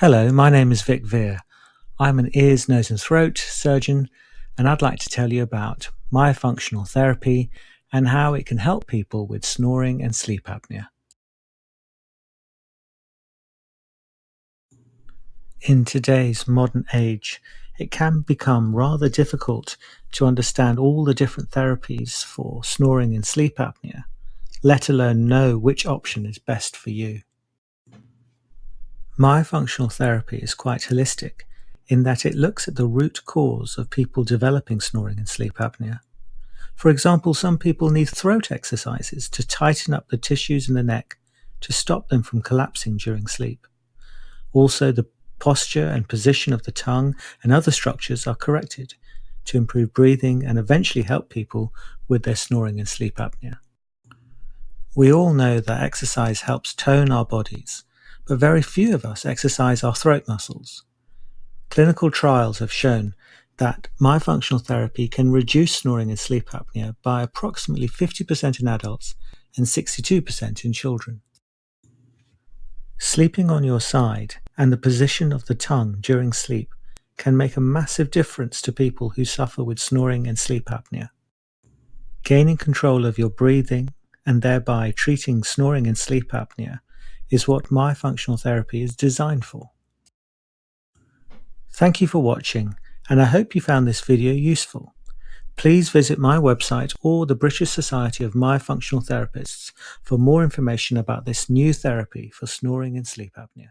Hello, my name is Vic Veer. I'm an ears, nose and throat surgeon, and I'd like to tell you about myofunctional therapy and how it can help people with snoring and sleep apnea. In today's modern age, it can become rather difficult to understand all the different therapies for snoring and sleep apnea, let alone know which option is best for you. Myofunctional therapy is quite holistic in that it looks at the root cause of people developing snoring and sleep apnea. For example, some people need throat exercises to tighten up the tissues in the neck to stop them from collapsing during sleep. Also, the posture and position of the tongue and other structures are corrected to improve breathing and eventually help people with their snoring and sleep apnea. We all know that exercise helps tone our bodies, but very few of us exercise our throat muscles. Clinical trials have shown that myofunctional therapy can reduce snoring and sleep apnea by approximately 50% in adults and 62% in children. Sleeping on your side and the position of the tongue during sleep can make a massive difference to people who suffer with snoring and sleep apnea. Gaining control of your breathing and thereby treating snoring and sleep apnea is what myofunctional therapy is designed for. Thank you for watching, and I hope you found this video useful. Please visit my website or the British Society of Myofunctional Therapists for more information about this new therapy for snoring and sleep apnea.